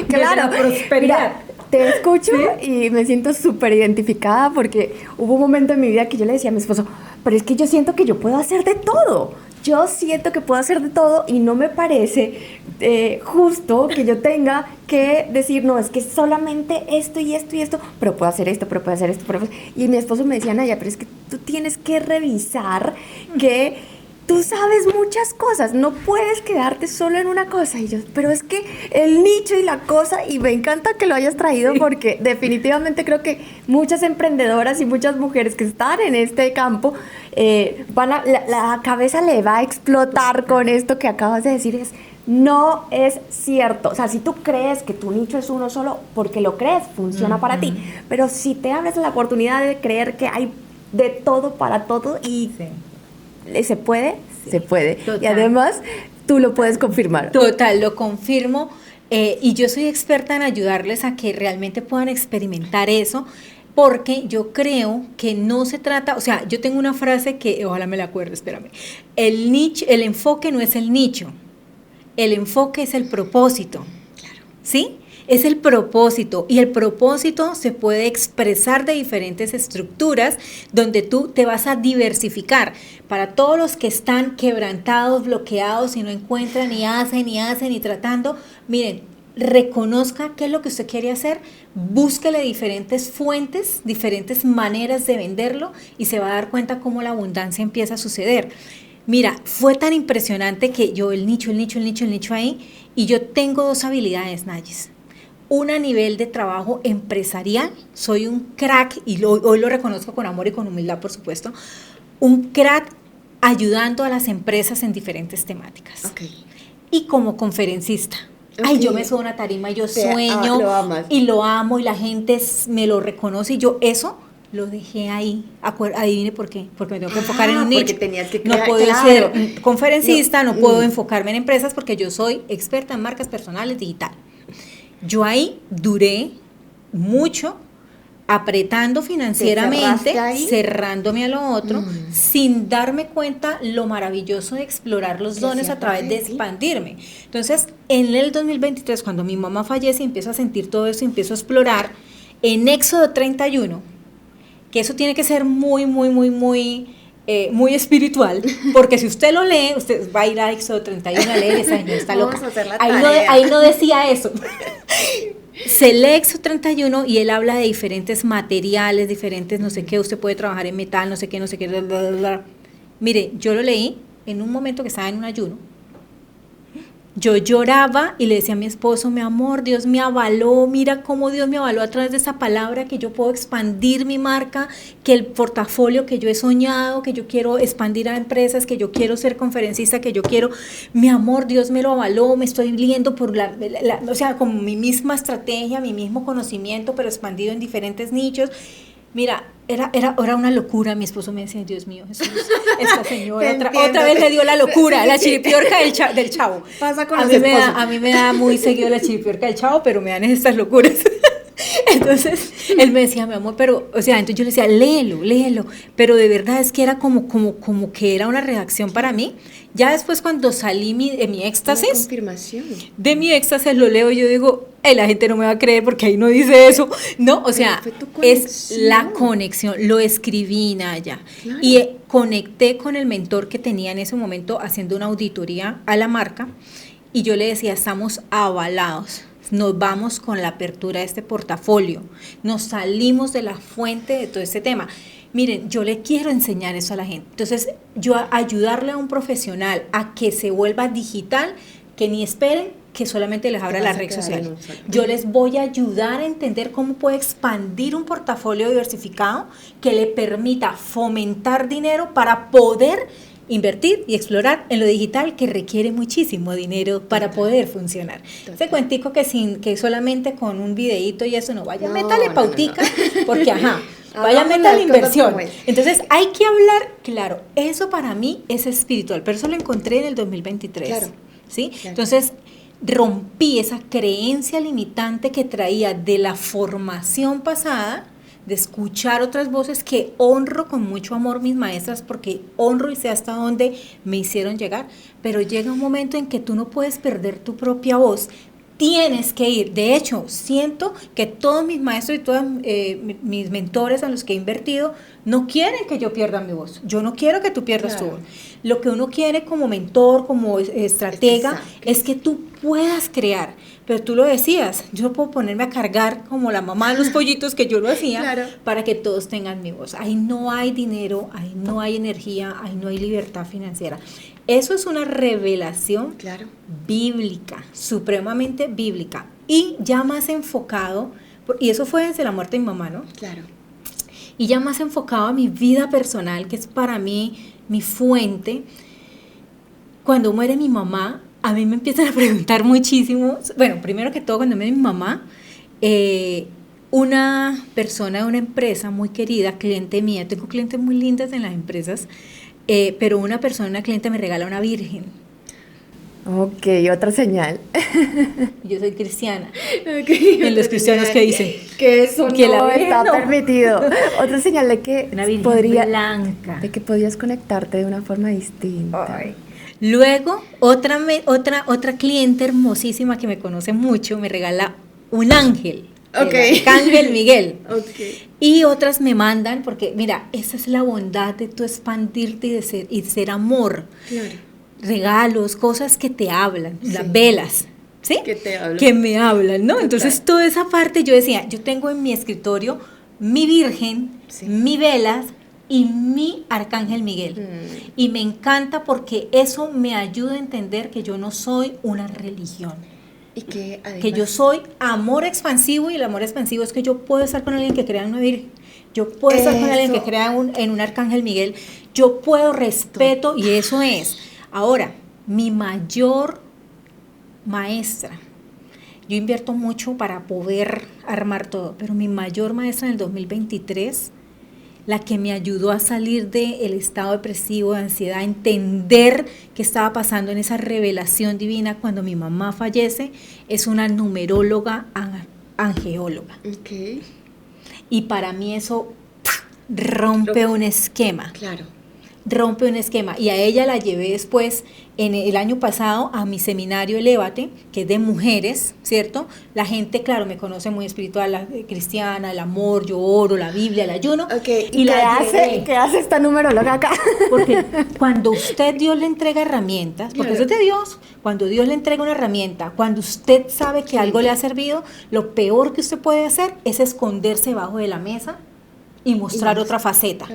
Speaker 3: Claro, prosperidad. Mira, te escucho y me siento súper identificada porque hubo un momento en mi vida que yo le decía a mi esposo, pero es que yo siento que yo puedo hacer de todo. Yo siento que puedo hacer de todo y no me parece justo que yo tenga que decir, no, es que solamente esto y esto y esto, pero puedo hacer esto, pero puedo hacer esto. Y mi esposo me decía, Naya, pero es que tú tienes que revisar que tú sabes muchas cosas, no puedes quedarte solo en una cosa. Y yo, pero es que el nicho y la cosa, y me encanta que lo hayas traído porque definitivamente creo que muchas emprendedoras y muchas mujeres que están en este campo, la cabeza le va a explotar con esto que acabas de decir. No es cierto. O sea, si tú crees que tu nicho es uno solo, porque lo crees, funciona para ti. Pero si te abres la oportunidad de creer que hay de todo para todo y... Sí. ¿Se puede? Sí. Se puede. Total. Y además, tú lo puedes confirmar.
Speaker 2: Total, lo confirmo. Y yo soy experta en ayudarles a que realmente puedan experimentar eso, porque yo creo que no se trata, o sea, yo tengo una frase que, ojalá me la acuerdo, espérame. El nicho, el enfoque no es el nicho, el enfoque es el propósito. Claro. ¿Sí? Es el propósito, y el propósito se puede expresar de diferentes estructuras donde tú te vas a diversificar. Para todos los que están quebrantados, bloqueados y no encuentran y hacen y tratando, miren, reconozca qué es lo que usted quiere hacer, búsquele diferentes fuentes, diferentes maneras de venderlo y se va a dar cuenta cómo la abundancia empieza a suceder. Mira, fue tan impresionante que yo el nicho ahí, y yo tengo dos habilidades, Nayis. Una a nivel de trabajo empresarial, soy un crack, y hoy lo reconozco con amor y con humildad, por supuesto, un crack ayudando a las empresas en diferentes temáticas. Okay. Y como conferencista. Okay. Ay, yo me subo a una tarima y yo sueño y lo amo y la gente me lo reconoce y yo eso lo dejé ahí. Adivine por qué, porque me tengo que enfocar en un nicho.
Speaker 3: Tenías que
Speaker 2: no puedo ser conferencista, no puedo enfocarme en empresas porque yo soy experta en marcas personales digital. Yo ahí duré mucho apretando financieramente, cerrándome a lo otro, sin darme cuenta lo maravilloso de explorar los dones a través de expandirme. Entonces, en el 2023, cuando mi mamá fallece y empiezo a sentir todo eso, empiezo a explorar en Éxodo 31, que eso tiene que ser muy espiritual, porque si usted lo lee, usted va a ir a Éxodo 31 a leer esa niña, está loca. Ahí no decía eso. Se lee Éxodo 31 y él habla de diferentes materiales, diferentes no sé qué, usted puede trabajar en metal, no sé qué, bla, bla, bla. Mire, yo lo leí en un momento que estaba en un ayuno. Yo lloraba y le decía a mi esposo, mi amor, Dios me avaló, mira cómo Dios me avaló a través de esa palabra, que yo puedo expandir mi marca, que el portafolio que yo he soñado, que yo quiero expandir a empresas, que yo quiero ser conferencista, que yo quiero, mi amor, Dios me lo avaló, me estoy liendo por o sea, con mi misma estrategia, mi mismo conocimiento, pero expandido en diferentes nichos. Mira, era una locura. Mi esposo me decía, Dios mío, Jesús, esta señora otra vez le dio la locura, la chiripiorca del chavo.
Speaker 3: Pasa con los esposos.
Speaker 2: A mí me da muy seguido la chiripiorca del chavo, pero me dan estas locuras. Entonces, él me decía, mi amor, pero, o sea, entonces yo le decía, léelo, pero de verdad es que era como que era una reacción para mí. Ya después cuando salí de mi éxtasis,
Speaker 3: confirmación.
Speaker 2: De mi éxtasis lo leo y yo digo, la gente no me va a creer porque ahí no dice eso. No, o sea, es la conexión, lo escribí, Naya, claro. Y conecté con el mentor que tenía en ese momento haciendo una auditoría a la marca y yo le decía, estamos avalados. Nos vamos con la apertura de este portafolio, nos salimos de la fuente de todo este tema. Miren, yo le quiero enseñar eso a la gente. Entonces, yo ayudarle a un profesional a que se vuelva digital, que ni esperen que solamente les abra la red social. Yo les voy a ayudar a entender cómo puede expandir un portafolio diversificado que le permita fomentar dinero para poder invertir y explorar en lo digital, que requiere muchísimo dinero para poder funcionar. Ese cuentico que solamente con un videíto y eso no, vaya, métale pautica, porque vaya, métale inversión. Entonces hay que hablar, claro, eso para mí es espiritual, pero eso lo encontré en el 2023.
Speaker 1: Claro.
Speaker 2: ¿Sí?
Speaker 1: Claro.
Speaker 2: Entonces rompí esa creencia limitante que traía de la formación pasada, de escuchar otras voces, que honro con mucho amor mis maestras, porque honro y sé hasta dónde me hicieron llegar, pero llega un momento en que tú no puedes perder tu propia voz, tienes que ir. De hecho, siento que todos mis maestros y todos mis mentores a los que he invertido no quieren que yo pierda mi voz. Yo no quiero que tú pierdas tu voz. Lo que uno quiere como mentor, como estratega, es que tú puedas crear. Pero tú lo decías, yo no puedo ponerme a cargar como la mamá de los pollitos, que yo lo hacía, para que todos tengan mi voz. Ahí no hay dinero, ahí no hay energía, ahí no hay libertad financiera. Eso es una revelación bíblica, supremamente bíblica, y ya más enfocado, y eso fue desde la muerte de mi mamá, ¿no?
Speaker 1: Claro.
Speaker 2: Y ya más enfocado a mi vida personal, que es para mí mi fuente. Cuando muere mi mamá, a mí me empiezan a preguntar muchísimo. Bueno, primero que todo, cuando muere mi mamá, una persona de una empresa muy querida, cliente mía, tengo clientes muy lindas en las empresas, pero una cliente me regala una virgen.
Speaker 3: Ok, otra señal.
Speaker 2: Yo soy cristiana. En los cristianos que dicen
Speaker 3: que eso
Speaker 2: que
Speaker 3: no
Speaker 2: la
Speaker 3: está permitido. Otra señal de que
Speaker 2: una virgen blanca,
Speaker 3: de que podías conectarte de una forma distinta.
Speaker 2: Ay. Luego, otra cliente hermosísima que me conoce mucho me regala un ángel. El Arcángel Miguel. Y otras me mandan, porque mira, esa es la bondad de tú expandirte y de ser amor. Claro. Regalos, cosas que te hablan, las velas, ¿sí? Que me hablan, ¿no? Entonces toda esa parte yo decía, yo tengo en mi escritorio mi virgen, mi velas y mi Arcángel Miguel. Y me encanta porque eso me ayuda a entender que yo no soy una religión. Y que yo soy amor expansivo, y el amor expansivo es que yo puedo estar con alguien que crea en una virgen, yo puedo estar con alguien que crea en un Arcángel Miguel, yo puedo respeto, y eso es. Ahora, mi mayor maestra, yo invierto mucho para poder armar todo, pero mi mayor maestra en el 2023, la que me ayudó a salir del estado depresivo, de ansiedad, a entender qué estaba pasando en esa revelación divina cuando mi mamá fallece, es una numeróloga angeóloga. Y para mí eso rompe un esquema. Rompe un esquema, y a ella la llevé después, en el año pasado, a mi seminario Elévate, que es de mujeres, ¿cierto? La gente, claro, me conoce muy espiritual, cristiana, el amor, yo oro, la Biblia, el ayuno.
Speaker 3: ¿Y qué hace esta numeróloga acá?
Speaker 2: Porque cuando Dios le entrega herramientas, porque eso es de Dios, cuando Dios le entrega una herramienta, cuando usted sabe que algo le ha servido, lo peor que usted puede hacer es esconderse debajo de la mesa y mostrar otra faceta.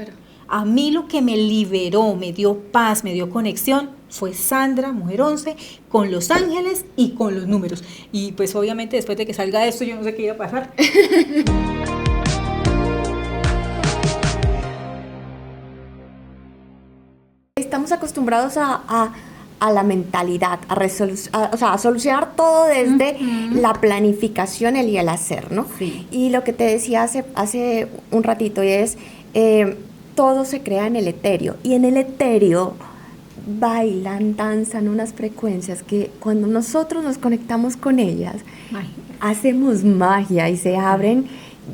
Speaker 2: A mí lo que me liberó, me dio paz, me dio conexión, fue Sandra, Mujer 11, con los ángeles y con los números. Y pues obviamente después de que salga esto, yo no sé qué iba a pasar.
Speaker 3: Estamos acostumbrados a la mentalidad, a solucionar todo desde la planificación y el hacer, ¿no? Y lo que te decía hace un ratito es... todo se crea en el etéreo, y en el etéreo bailan, danzan unas frecuencias que cuando nosotros nos conectamos con ellas, hacemos magia, y se abren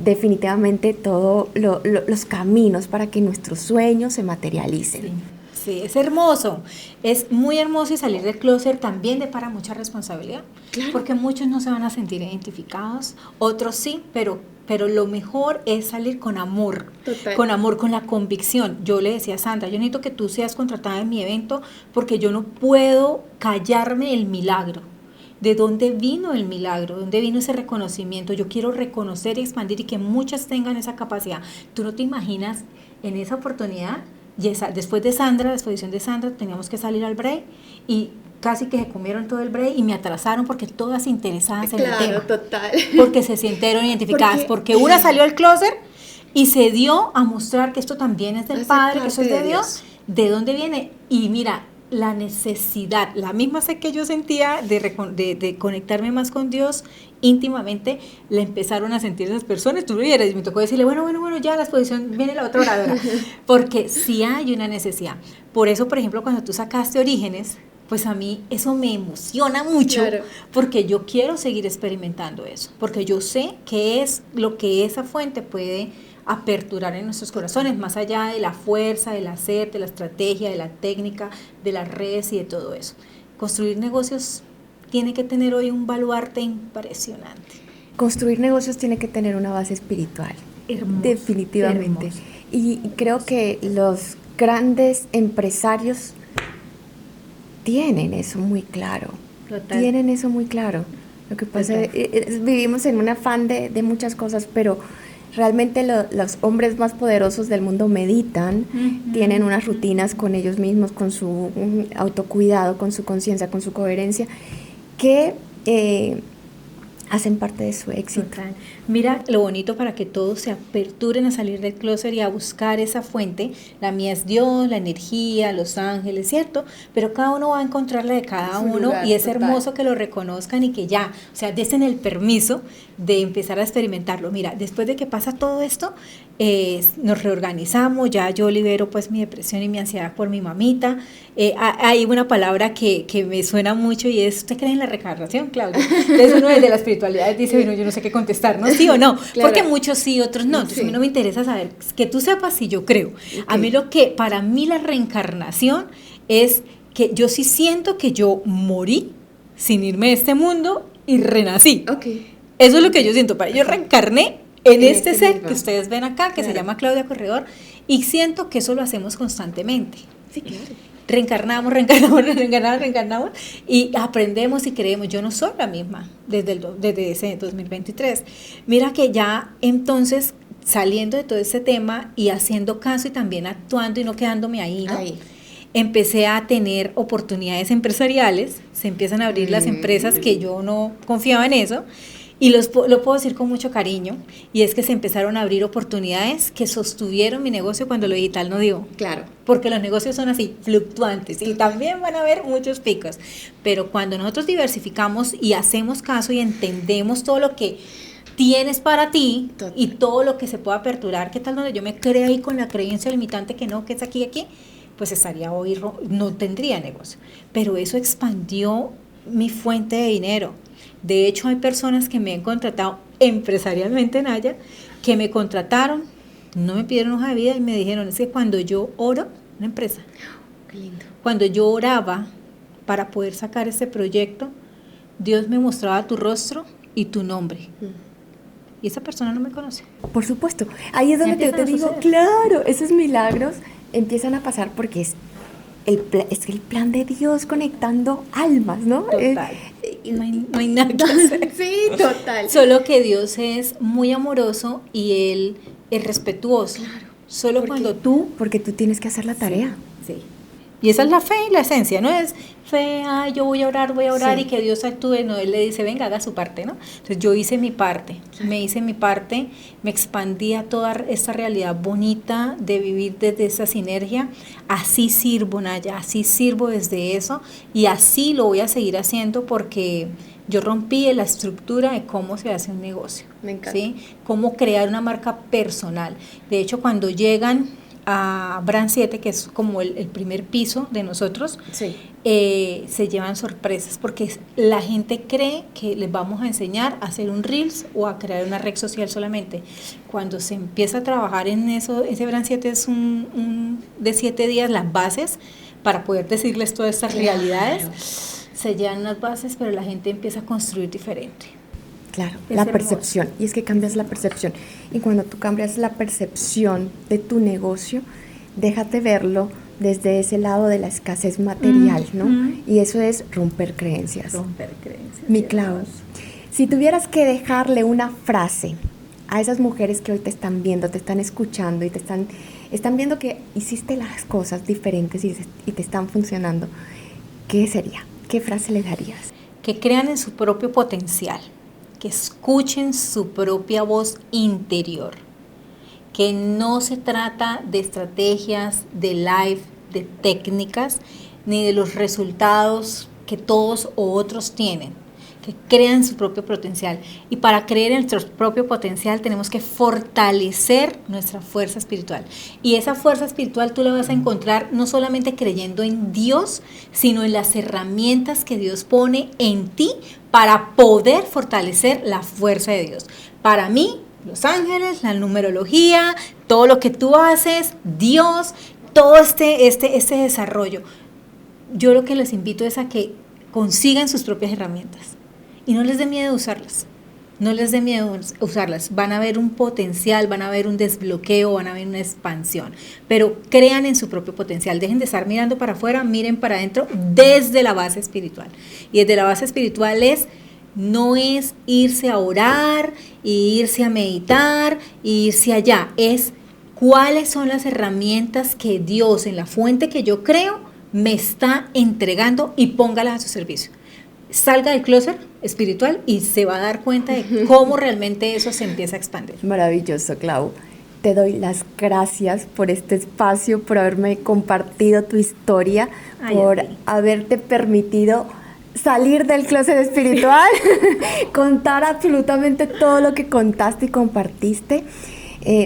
Speaker 3: definitivamente todos los caminos para que nuestros sueños se materialicen.
Speaker 2: Sí, es hermoso, es muy hermoso, y salir del closet también depara mucha responsabilidad, porque muchos no se van a sentir identificados, otros sí, pero lo mejor es salir con amor, con la convicción. Yo le decía a Sandra, yo necesito que tú seas contratada en mi evento, porque yo no puedo callarme el milagro. ¿De dónde vino el milagro? ¿De dónde vino ese reconocimiento? Yo quiero reconocer y expandir y que muchas tengan esa capacidad. Tú no te imaginas en esa oportunidad, después de Sandra, la exposición de Sandra, teníamos que salir al break y casi que se comieron todo el break y me atrasaron porque todas interesadas en el tema.
Speaker 3: Claro, total.
Speaker 2: Porque se sintieron identificadas, porque una salió al closet y se dio a mostrar que esto también es del Padre, que eso es de Dios. ¿De dónde viene? Y mira, la necesidad, la misma sé que yo sentía de conectarme más con Dios íntimamente, la empezaron a sentir esas personas. Tú lo vieras y me tocó decirle, bueno, ya la exposición, viene la otra oradora, porque sí hay una necesidad. Por eso, por ejemplo, cuando tú sacaste Orígenes, pues a mí eso me emociona mucho, claro, porque yo quiero seguir experimentando eso, porque yo sé que es lo que esa fuente puede aperturar en nuestros corazones, más allá de la fuerza, del hacer, de la estrategia, de la técnica, de las redes y de todo eso. Construir negocios tiene que tener hoy un baluarte impresionante.
Speaker 3: Construir negocios tiene que tener una base espiritual.
Speaker 2: Hermoso,
Speaker 3: definitivamente.
Speaker 2: Hermoso.
Speaker 3: Y creo que los grandes empresarios tienen eso muy claro. Total. Tienen eso muy claro. Lo que pasa es vivimos en un afán de muchas cosas, pero realmente los hombres más poderosos del mundo meditan, tienen unas rutinas con ellos mismos, con su autocuidado, con su conciencia, con su coherencia, que hacen parte de su éxito.
Speaker 2: Total. Mira lo bonito para que todos se aperturen a salir del closet y a buscar esa fuente. La mía es Dios, la energía, los ángeles, ¿cierto? Pero cada uno va a encontrar la de cada uno lugar, y es total. Hermoso que lo reconozcan y que ya, o sea, desen el permiso de empezar a experimentarlo. Mira, después de que pasa todo esto, nos reorganizamos, ya yo libero pues mi depresión y mi ansiedad por mi mamita. Hay una palabra que me suena mucho y es, ¿usted cree en la reencarnación, Claudia? Entonces uno desde la espiritualidad dice, bueno, yo no sé qué contestar, ¿no? ¿Sí o no? Claro. Porque muchos sí, otros no. Entonces a mí no me interesa saber, que tú sepas si yo creo. Okay. A mí para mí la reencarnación es que yo sí siento que yo morí sin irme de este mundo y renací.
Speaker 3: Okay.
Speaker 2: Eso es lo que yo siento. Yo reencarné en este ser mismo que ustedes ven acá, que se llama Claudia Corredor, y siento que eso lo hacemos constantemente.
Speaker 3: Sí, claro.
Speaker 2: Reencarnamos y aprendemos y creemos. Yo no soy la misma desde ese 2023. Mira que ya entonces saliendo de todo ese tema y haciendo caso y también actuando y no quedándome ahí, ¿no? Empecé a tener oportunidades empresariales, se empiezan a abrir las empresas que yo no confiaba en eso. Y lo puedo decir con mucho cariño, y es que se empezaron a abrir oportunidades que sostuvieron mi negocio cuando lo digital no dio.
Speaker 3: Claro.
Speaker 2: Porque los negocios son así, fluctuantes, y también van a haber muchos picos. Pero cuando nosotros diversificamos y hacemos caso y entendemos todo lo que tienes para ti, total, y todo lo que se puede aperturar, ¿qué tal donde yo me creo ahí con la creencia limitante que no, que es aquí, pues estaría hoy, no tendría negocio. Pero eso expandió mi fuente de dinero. De hecho, hay personas que me han contratado empresarialmente, Naya, que me contrataron, no me pidieron hoja de vida y me dijeron, es que cuando yo oro, una empresa,
Speaker 3: qué lindo.
Speaker 2: Cuando yo oraba para poder sacar este proyecto, Dios me mostraba tu rostro y tu nombre. Y esa persona no me conoce.
Speaker 3: Por supuesto. Ahí es donde yo te digo, claro, esos milagros empiezan a pasar porque es el plan de Dios conectando almas, ¿no?
Speaker 2: Total. No hay nada que hacer.
Speaker 3: Sí, total.
Speaker 2: Solo que Dios es muy amoroso y Él es respetuoso.
Speaker 3: Claro.
Speaker 2: Solo cuando tú...
Speaker 3: Porque tú tienes que hacer la tarea.
Speaker 2: Sí. Y esa es la fe y la esencia, no es fe, yo voy a orar sí, y que Dios actúe, no, Él le dice, venga, haga su parte, ¿no? Entonces yo hice mi parte, me expandí a toda esta realidad bonita de vivir desde esa sinergia, así sirvo, Naya, así sirvo desde eso, y así lo voy a seguir haciendo porque yo rompí la estructura de cómo se hace un negocio.
Speaker 3: Me encanta.
Speaker 2: ¿Sí? Cómo crear una marca personal. De hecho, cuando llegan a Brand 7, que es como el primer piso de nosotros,
Speaker 3: sí,
Speaker 2: se llevan sorpresas porque la gente cree que les vamos a enseñar a hacer un Reels o a crear una red social solamente. Cuando se empieza a trabajar en eso, ese Brand 7 es de 7 días, las bases para poder decirles todas estas realidades. Se llevan las bases, pero la gente empieza a construir diferente.
Speaker 3: Claro, la percepción, y es que cambias la percepción, y cuando tú cambias la percepción de tu negocio, déjate verlo desde ese lado de la escasez material, ¿no? Y eso es romper creencias.
Speaker 2: Romper creencias.
Speaker 3: Mi Clau, si tuvieras que dejarle una frase a esas mujeres que hoy te están viendo, te están escuchando y están viendo que hiciste las cosas diferentes y te están funcionando, ¿qué sería? ¿Qué frase le darías?
Speaker 2: Que crean en su propio potencial, que escuchen su propia voz interior, que no se trata de estrategias, de live, de técnicas, ni de los resultados que todos o otros tienen, que crean su propio potencial. Y para creer en nuestro propio potencial tenemos que fortalecer nuestra fuerza espiritual. Y esa fuerza espiritual tú la vas a encontrar no solamente creyendo en Dios, sino en las herramientas que Dios pone en ti para poder fortalecer la fuerza de Dios. Para mí, los ángeles, la numerología, todo lo que tú haces, Dios, todo este desarrollo. Yo lo que les invito es a que consigan sus propias herramientas y no les dé miedo usarlas. No les dé miedo usarlas. Van a ver un potencial, van a ver un desbloqueo, van a ver una expansión. Pero crean en su propio potencial. Dejen de estar mirando para afuera, miren para adentro desde la base espiritual. Y desde la base espiritual no es irse a orar, irse a meditar, irse allá. Es cuáles son las herramientas que Dios en la fuente que yo creo me está entregando y póngalas a su servicio. Salga del closet espiritual y se va a dar cuenta de cómo realmente eso se empieza a expandir.
Speaker 3: Maravilloso, Clau. Te doy las gracias por este espacio, por haberme compartido tu historia, por haberte permitido salir del closet espiritual, contar absolutamente todo lo que contaste y compartiste.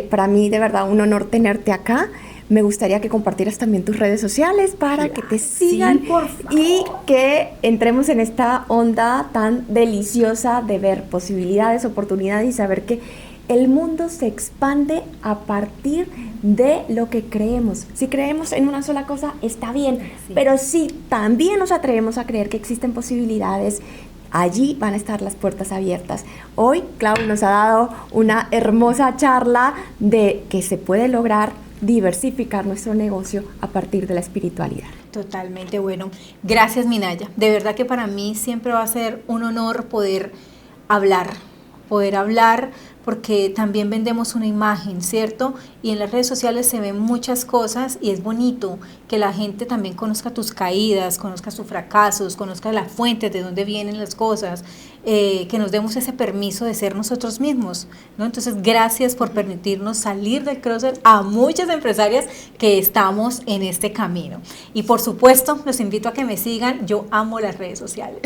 Speaker 3: Para mí, de verdad, un honor tenerte acá. Me gustaría que compartieras también tus redes sociales para que te sigan y que entremos en esta onda tan deliciosa de ver posibilidades, oportunidades y saber que el mundo se expande a partir de lo que creemos. Si creemos en una sola cosa, está bien, pero si también nos atrevemos a creer que existen posibilidades, allí van a estar las puertas abiertas. Hoy, Clau nos ha dado una hermosa charla de que se puede lograr diversificar nuestro negocio a partir de la espiritualidad.
Speaker 2: Totalmente, bueno. Gracias, Minaya. De verdad que para mí siempre va a ser un honor poder hablar, porque también vendemos una imagen, ¿cierto? Y en las redes sociales se ven muchas cosas y es bonito que la gente también conozca tus caídas, conozca tus fracasos, conozca las fuentes de dónde vienen las cosas, que nos demos ese permiso de ser nosotros mismos, ¿no? Entonces, gracias por permitirnos salir del closet a muchas empresarias que estamos en este camino. Y por supuesto, los invito a que me sigan. Yo amo las redes sociales.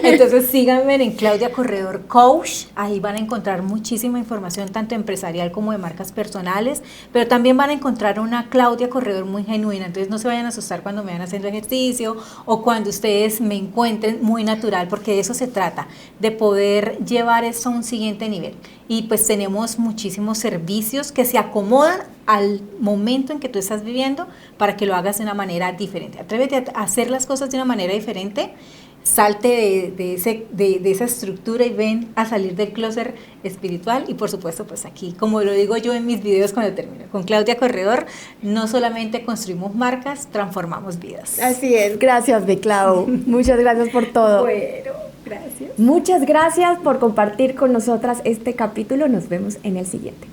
Speaker 2: Entonces, síganme en Claudia Corredor Coach. Ahí van a encontrar muchísima información, tanto empresarial como de marcas personales, pero también van a encontrar una Claudia Corredor muy genuina. Entonces, no se vayan a asustar cuando me van haciendo ejercicio o cuando ustedes me encuentren muy natural, porque de eso se trata, de poder llevar esto a un siguiente nivel. Y pues tenemos muchísimos servicios que se acomodan al momento en que tú estás viviendo para que lo hagas de una manera diferente. Atrévete a hacer las cosas de una manera diferente, salte de esa estructura y ven a salir del closet espiritual. Y por supuesto, pues aquí, como lo digo yo en mis videos cuando termino, con Claudia Corredor, no solamente construimos marcas, transformamos vidas.
Speaker 3: Así es, gracias, Clau. Muchas gracias por todo.
Speaker 2: Bueno, gracias.
Speaker 3: Muchas gracias por compartir con nosotras este capítulo. Nos vemos en el siguiente.